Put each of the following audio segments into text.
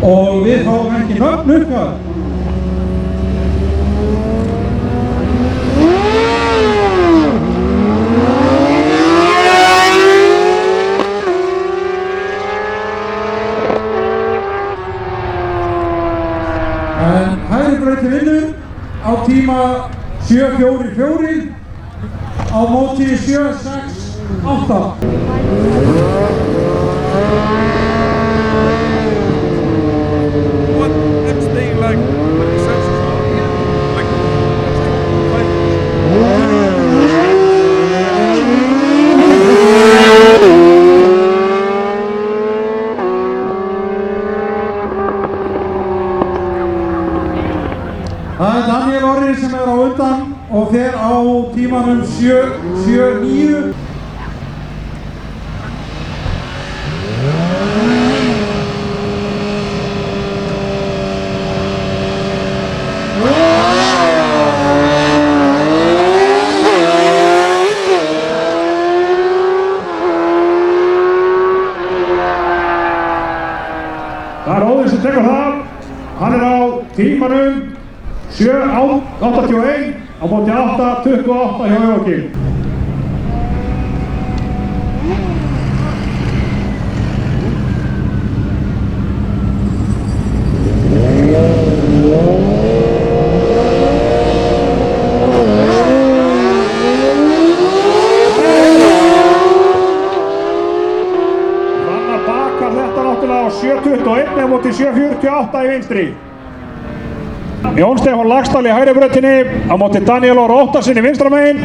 Og við fáum ekki nöfn uppkall. En Hægribrautin vinnur á tíma 7:44 á móti 7:68. What's the like consensus on here? Like, Það Daniel Orri sem á undan og fer á tímanum 7:79. Það Óðinn sem tekur það. Hann á tímanum 7:81 á móti 8:28 hjá Jóakim. Hrannar bakar þetta náttúrulega á 7:21 á móti 7:48 í vinstri. Jón Stefán Laxdal í hægribrautinni á móti Daniel Orri Óttarssyni vinstramegin.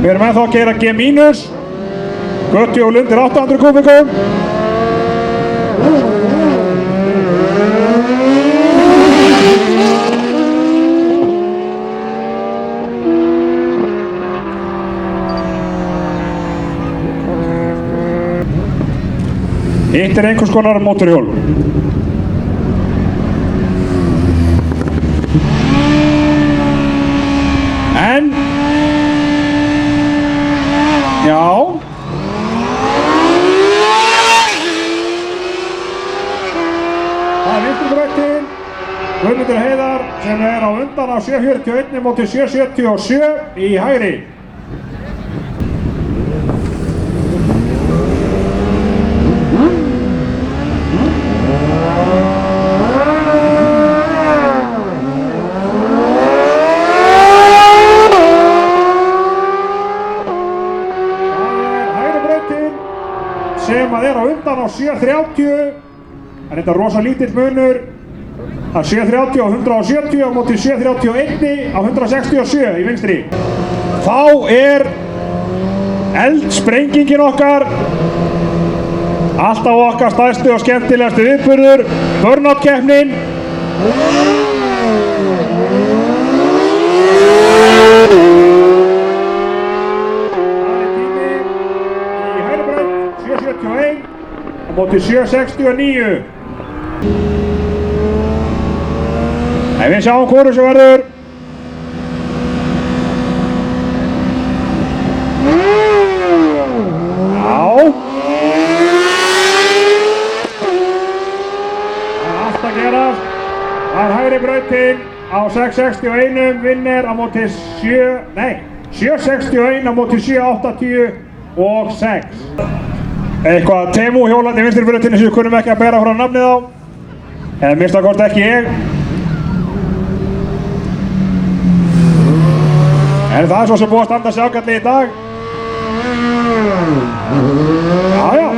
Við erum ennþá að gera G-. Götujól undir 800 kúbikum. Hitt einhvers konar mótorhjól. En já það vinstribrautin Guðmundur Heiðar sem á undan á 7:41 móti 7:77 í hægri. Sem á undan á 7:30 en þetta rosa lítill munur að 7:30 á 170 á móti 7:31 á 167 í vinstri. Þá eldsprengingin okkar alltaf okkar stærstu og skemmtilegastu viðburður, burnout-keppnin. Á móti 7:69. En við sjáum hvoru sem verður. Já. Það er allt að gerast. Það hægribrautin á 6:61 vinnur á móti 7:61 á móti 7:86. Eitthvað Temu hjólandi í vinstribrautinni sem við kunnum ekki að bera frá nafnið á. En minnst að kosti ekki ég. En það er svo sem búið að standa sig ágætlega í dag. Jájá.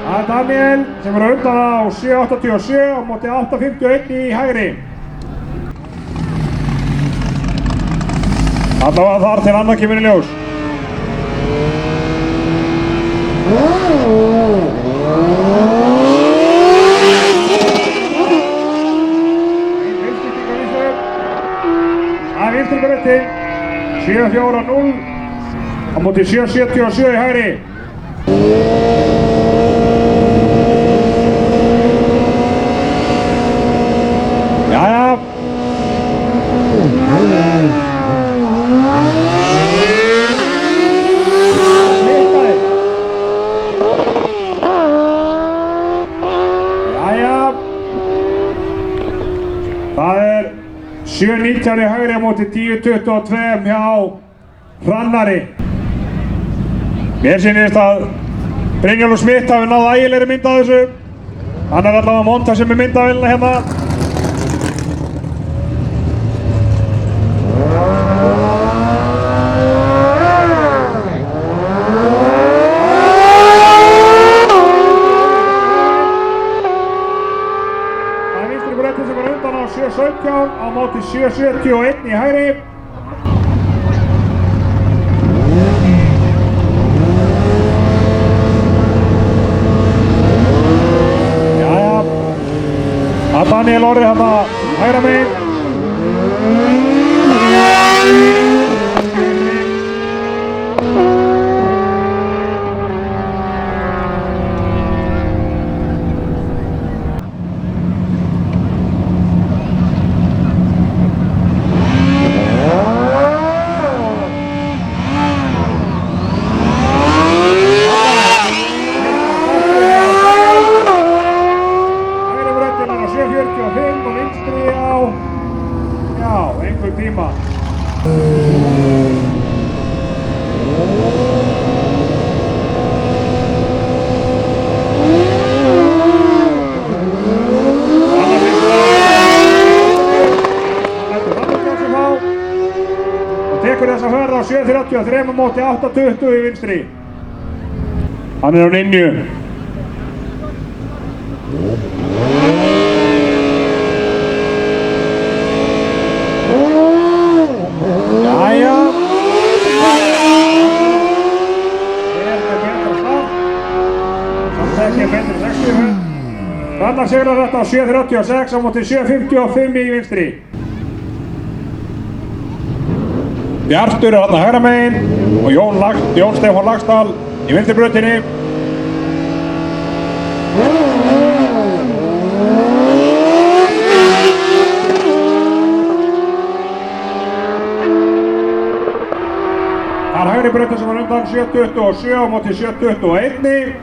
Það er Daniel sem á undan á 7:87 á móti 8:51 í hægri. Allavega þar til annar kemur í ljós. Það er vinstribrautin 7:40 á móti 7:77 í hægri. Jæja. 19 í hægri á móti 10.22 hjá Hrannari. Mér sýnist að Brynjólfur Smith hafi náð ægilegri mynd af þessu. Hann er allavega að monta sem er myndavélina hérna. Það er vinstri bretti sem er undan á 7.17 á móti 7.71 í hægri. Að Daniel Orri hérna hægra megin. Tíma. Og tekur þessa ferð á 7.33 móti 8.20 í vinstri. Hann er á ninju. Jæja. Hér er betra start. Samt ekki betri 60. Hrannar sigrar þetta á 7.36 á móti 7.55 í vinstri. Bjartur er þarna hægra megin og Jón Stefán Laxdal í vinstri brautinni. Það er hægri brautin sem var undan 7.27 á móti 7.21.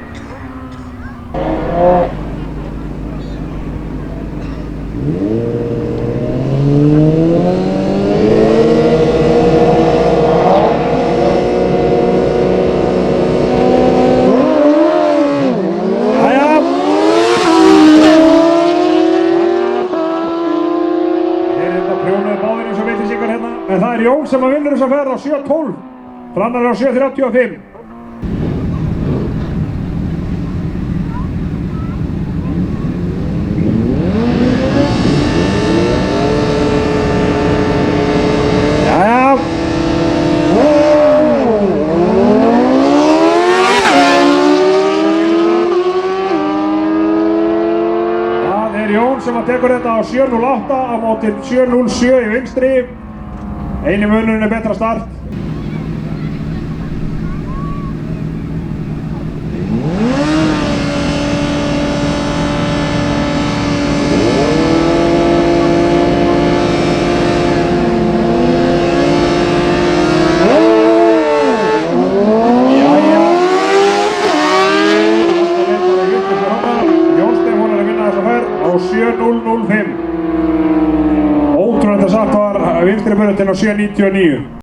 En það er Jón sem að vinnur þessa ferð á 7.12. Hrannar er á 7.35. Jæja. Það er Jón sem að tekur þetta á 7.08 á móti 7.07 í vinstri. Einu munurinn er betra start. Jæja. Jón Stefán er að vinna þessa ferð á 7.005. Ótrúlega satt var vinstri brautin á 7.99.